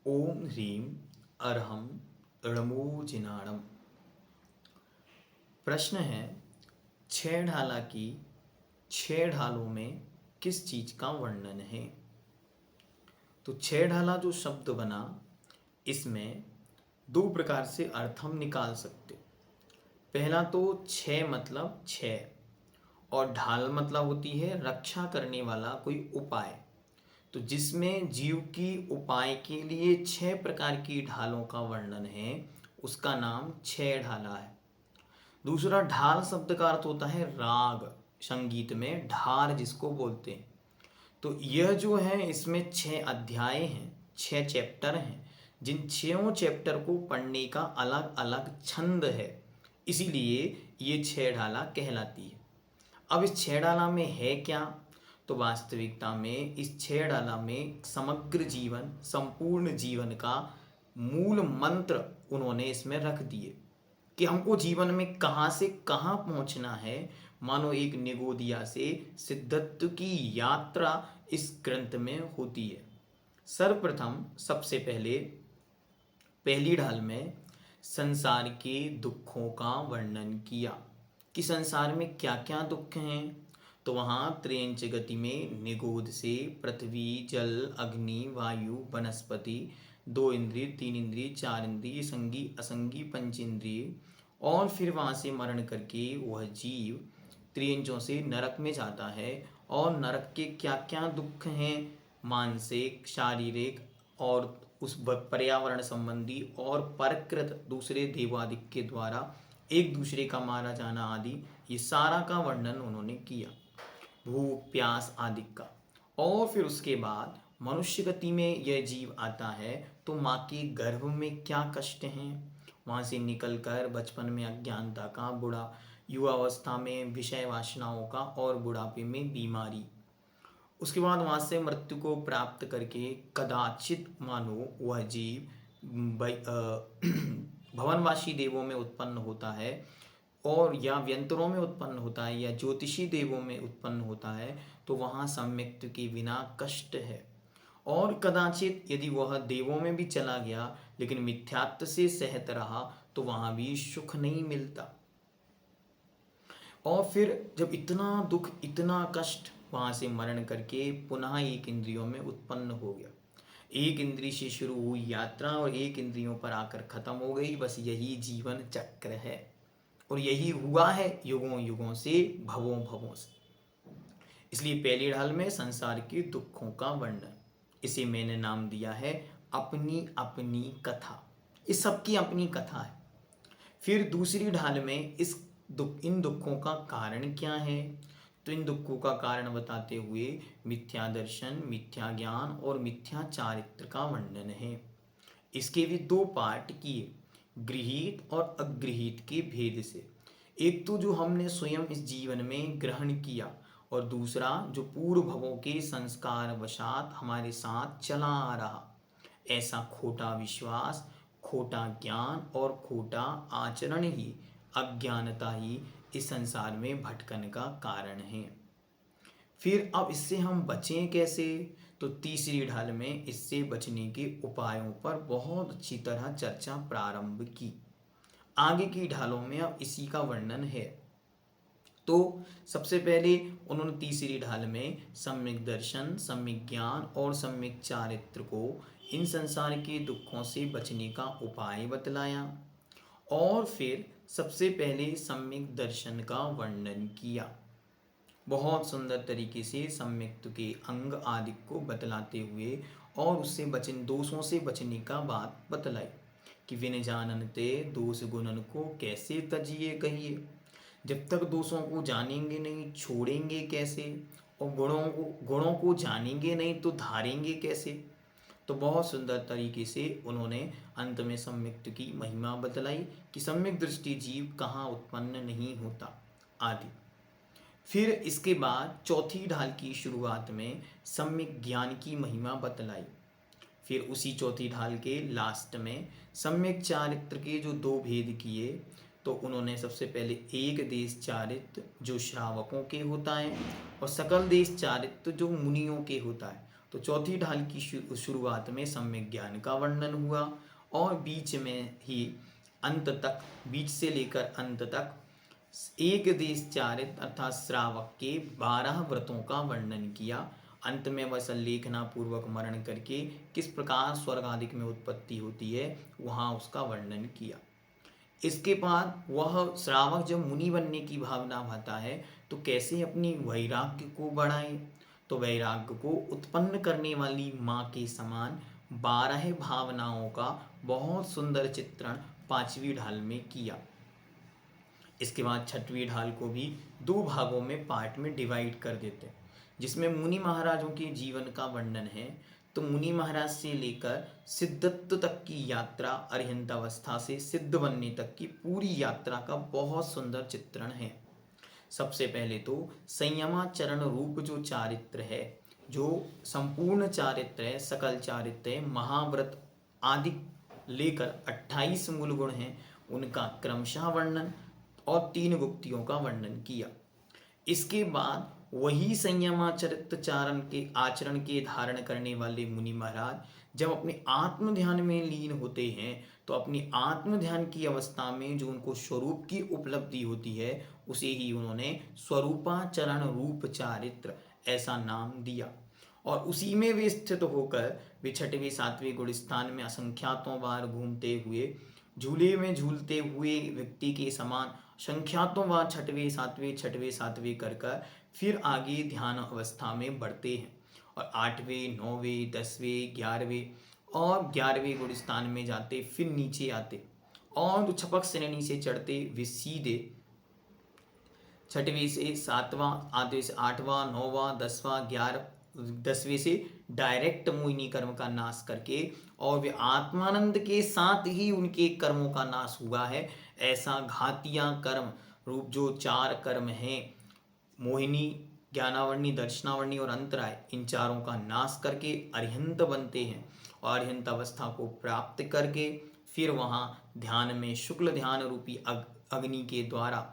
ओम ह्रीं अरहम णमो जिनाणम। प्रश्न है, छह ढाला की छह ढालों में किस चीज का वर्णन है। तो छह ढाला जो शब्द बना, इसमें दो प्रकार से अर्थ हम निकाल सकते। पहला तो छह मतलब छह, और ढाल मतलब होती है रक्षा करने वाला कोई उपाय। तो जिसमें जीव की उपाय के लिए छह प्रकार की ढालों का वर्णन है, उसका नाम छह ढाला है। दूसरा, ढाल शब्द का अर्थ होता है राग, संगीत में ढार जिसको बोलते हैं। तो यह जो है, इसमें छह अध्याय हैं, छह चैप्टर हैं, जिन छहों चैप्टर को पढ़ने का अलग अलग छंद है, इसीलिए ये छह ढाला कहलाती है। अब इस छह डाला में है क्या? तो वास्तविकता में इस छह डाला में समग्र जीवन, संपूर्ण जीवन का मूल मंत्र उन्होंने इसमें रख दिए कि हमको जीवन में कहाँ से कहाँ पहुँचना है। मानो एक निगोदिया से सिद्धत्व की यात्रा इस ग्रंथ में होती है। सर्वप्रथम सबसे पहले पहली ढाल में संसार के दुखों का वर्णन किया कि संसार में क्या क्या दुख हैं। तो वहाँ त्रियंच गति में निगोद से पृथ्वी, जल, अग्नि, वायु, वनस्पति, दो इंद्रिय, तीन इंद्रिय, चार इंद्रिय, संगी, असंगी, पंच इंद्रिय, और फिर वहाँ से मरण करके वह जीव त्रियंचों से नरक में जाता है। और नरक के क्या क्या दुख हैं, मानसिक, शारीरिक, और उस पर्यावरण संबंधी और परकृत दूसरे देवादिक के द्वारा एक दूसरे का मारा जाना आदि, ये सारा का वर्णन उन्होंने किया, भूख प्यास आदि का। और फिर उसके बाद मनुष्य गति में यह जीव आता है, तो माँ के गर्भ में क्या कष्ट हैं, वहाँ से निकलकर बचपन में अज्ञानता का, बुढ़ा युवावस्था में विषय वासनाओं का, और बुढ़ापे में बीमारी। उसके बाद वहाँ से मृत्यु को प्राप्त करके कदाचित मानो वह जीव भवनवासी देवों में उत्पन्न होता है, और या व्यंतरों में उत्पन्न होता है, या ज्योतिषी देवों में उत्पन्न होता है। तो वहाँ सम्यक्त्व के बिना कष्ट है। और कदाचित यदि वह देवों में भी चला गया, लेकिन मिथ्यात्व से सहत रहा, तो वहाँ भी सुख नहीं मिलता। और फिर जब इतना दुख, इतना कष्ट, वहाँ से मरण करके पुनः एक इंद्रियों में उत्पन्न हो गया। एक इंद्रिय से शुरू हुई यात्रा और एक इंद्रियों पर आकर खत्म हो गई। बस यही जीवन चक्र है, और यही हुआ है युगों युगों से, भवों भवों से। इसलिए पहली ढाल में संसार के दुखों का वर्णन, इसे मैंने नाम दिया है अपनी अपनी कथा। इस सबकी अपनी कथा है। फिर दूसरी ढाल में इन दुखों का कारण क्या है। तो इन दुखों का कारण बताते हुए मिथ्या दर्शन, मिथ्या ज्ञान और मिथ्या चारित्र का वर्णन है। इसके भी दो पार्ट किए, गृहीत और अगृहीत के भेद से। एक तो जो हमने स्वयं इस जीवन में ग्रहण किया, और दूसरा जो पूर्व भवों के संस्कार वशात हमारे साथ चला आ रहा। ऐसा खोटा विश्वास, खोटा ज्ञान और खोटा आचरण ही, अज्ञानता ही इस संसार में भटकन का कारण है। फिर अब इससे हम बचें कैसे? तो तीसरी ढाल में इससे बचने के उपायों पर बहुत अच्छी तरह चर्चा प्रारंभ की। आगे की ढालों में अब इसी का वर्णन है। तो सबसे पहले उन्होंने तीसरी ढाल में सम्यक दर्शन, सम्यक ज्ञान और सम्यक चारित्र को इन संसार के दुखों से बचने का उपाय बतलाया। और फिर सबसे पहले सम्यक दर्शन का वर्णन किया, बहुत सुंदर तरीके से सम्यक्त्व के अंग आदि को बतलाते हुए, और उससे बचन दोषों से बचने का बात बतलाई कि विन जाननते दोष गुणन को कैसे तजिए कहिए। जब तक दोषों को जानेंगे नहीं, छोड़ेंगे कैसे? और गुणों को जानेंगे नहीं तो धारेंगे कैसे? तो बहुत सुंदर तरीके से उन्होंने अंत में सम्यक्त्व की महिमा बतलाई कि सम्यक दृष्टि जीव कहाँ उत्पन्न नहीं होता आदि। फिर इसके बाद चौथी ढाल की शुरुआत में सम्यक ज्ञान की महिमा बतलाई। फिर उसी चौथी ढाल के लास्ट में सम्यक चारित्र के जो दो भेद किए। तो उन्होंने सबसे पहले एक देश चारित्र जो श्रावकों के होता है, और सकल देश चारित्र जो मुनियों के होता है। तो चौथी ढाल की शुरुआत में सम्यक ज्ञान का वर्णन हुआ और बीच में ही अंत तक, बीच से लेकर अंत तक एक देश चारित अर्थात श्रावक के 12 व्रतों का वर्णन किया। अंत में वह संलेखना पूर्वक मरण करके किस प्रकार स्वर्ग आदि में उत्पत्ति होती है वहाँ उसका वर्णन किया। इसके बाद वह श्रावक जब मुनि बनने की भावना भाता है तो कैसे अपनी वैराग्य को बढ़ाए, तो वैराग्य को उत्पन्न करने वाली माँ के समान 12 भावनाओं का बहुत सुंदर चित्रण 5वीं ढाल में किया। इसके बाद 6वीं ढाल को भी 2 भागों में पार्ट में डिवाइड कर देते हैं, जिसमें मुनि महाराजों के जीवन का वर्णन है। तो मुनि महाराज से लेकर सिद्धत्व तक की यात्रा, अरिहंत अवस्था से सिद्ध बनने तक की पूरी यात्रा का बहुत सुंदर चित्रण है। सबसे पहले तो संयमाचरण रूप जो चारित्र है, जो संपूर्ण चारित्र है, सकल चारित्र है, महाव्रत आदि लेकर 28 मूल गुण हैं, उनका क्रमशः वर्णन और 3 गुप्तियों का वर्णन किया। इसके बाद वही संयमाचरित चारण के आचरण के धारण करने वाले मुनि महाराज जब अपने आत्म ध्यान में लीन होते हैं तो अपनी आत्म ध्यान की अवस्था में जो उनको स्वरूप की उपलब्धि होती है उसे ही उन्होंने स्वरूपाचरण रूप चारित्र ऐसा नाम दिया। और उसी में वे स्थित होकर वे 6वें 7वें गुण स्थान में असंख्यातों बार घूमते हुए, झूले में झूलते हुए व्यक्ति के समान संख्यातों बार 6वें 7वें 6वें 7वें कर फिर आगे ध्यान अवस्था में बढ़ते हैं और 8वें 9वें 10वें 11वें और 11वें गुण स्थान में जाते, फिर नीचे आते और तो छपक श्रेणी से चढ़ते वे सीधे 6वें से 7वां, 8वें से 8वां 9वां 10वां 10वें से डायरेक्ट मोहिनी कर्म का नाश करके और वे आत्मानंद के साथ ही उनके कर्मों का नाश हुआ है। ऐसा घातिया कर्म रूप जो 4 कर्म हैं, मोहिनी, ज्ञानावर्णी, दर्शनावर्णी और अंतराय, इन चारों का नाश करके अरिहंत बनते हैं और अरिहंत अवस्था को प्राप्त करके फिर वहाँ ध्यान में शुक्ल ध्यान रूपी अग्नि के द्वारा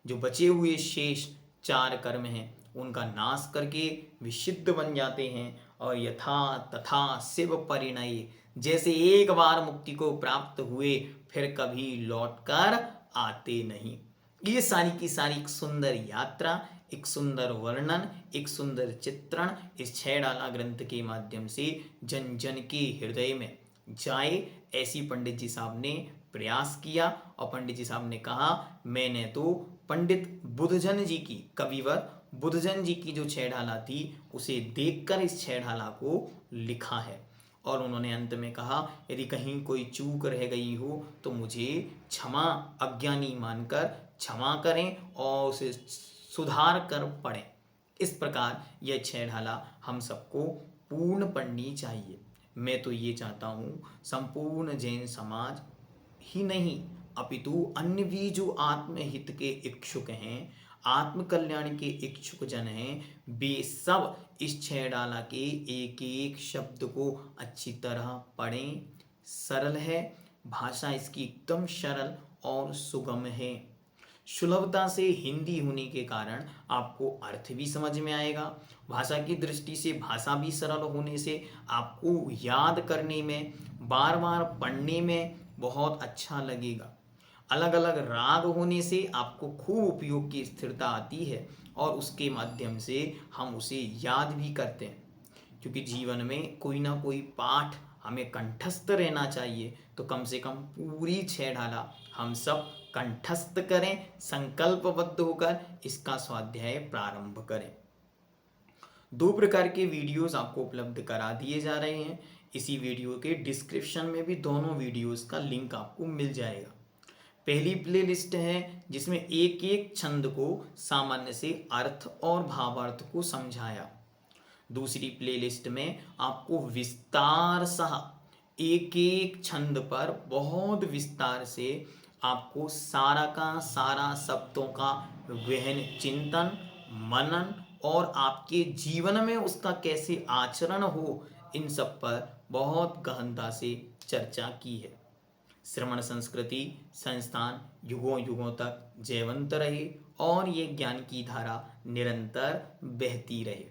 जो बचे हुए शेष 4 कर्म हैं उनका नाश करके विशुद्ध बन जाते हैं और यथा तथा शिव परिणय, जैसे एक बार मुक्ति को प्राप्त हुए फिर कभी लौटकर आते नहीं। ये सारी की सारी एक सुंदर यात्रा, एक सुंदर वर्णन, एक सुंदर चित्रण इस 6 डाला ग्रंथ के माध्यम से जन जन के हृदय में जाए, ऐसी पंडित जी साहब ने प्रयास किया। और पंडित जी साहब ने कहा, मैंने तो पंडित बुद्धजन जी की, कविवर बुद्धजन जी की जो 6 ढाला थी उसे देखकर इस 6 ढाला को लिखा है। और उन्होंने अंत में कहा, यदि कहीं कोई चूक रह गई हो तो मुझे क्षमा, अज्ञानी मानकर क्षमा करें और उसे सुधार कर पढ़ें। इस प्रकार यह 6 ढाला हम सबको पूर्ण पढ़नी चाहिए। मैं तो ये चाहता हूँ संपूर्ण जैन समाज ही नहीं अपितु अन्य भी जो आत्महित के इच्छुक हैं, आत्म कल्याण के इच्छुक जन हैं, वे सब इस 6 डाला के एक एक शब्द को अच्छी तरह पढ़ें। सरल है भाषा, इसकी एकदम सरल और सुगम है। सुलभता से हिंदी होने के कारण आपको अर्थ भी समझ में आएगा। भाषा की दृष्टि से भाषा भी सरल होने से आपको याद करने में, बार बार पढ़ने में बहुत अच्छा लगेगा। अलग अलग राग होने से आपको खूब उपयोग की स्थिरता आती है और उसके माध्यम से हम उसे याद भी करते हैं, क्योंकि जीवन में कोई ना कोई पाठ हमें कंठस्थ रहना चाहिए। तो कम से कम पूरी 6 ढाला हम सब कंठस्थ करें, संकल्पबद्ध होकर इसका स्वाध्याय प्रारंभ करें। 2 प्रकार के वीडियोस आपको उपलब्ध करा दिए जा रहे हैं। इसी वीडियो के डिस्क्रिप्शन में भी दोनों वीडियोस का लिंक आपको मिल जाएगा। पहली प्लेलिस्ट है जिसमें एक एक छंद को सामान्य से अर्थ और भावार्थ को समझाया। दूसरी प्लेलिस्ट में आपको विस्तार सह एक एक छंद पर बहुत विस्तार से आपको सारा का सारा शब्दों का गहन चिंतन, मनन और आपके जीवन में उसका कैसे आचरण हो, इन सब पर बहुत गहनता से चर्चा की है। श्रवण संस्कृति संस्थान युगों युगों तक जयवंत रहे और ये ज्ञान की धारा निरंतर बहती रहे।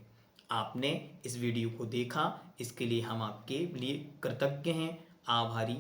आपने इस वीडियो को देखा, इसके लिए हम आपके लिए कृतज्ञ हैं, आभारी।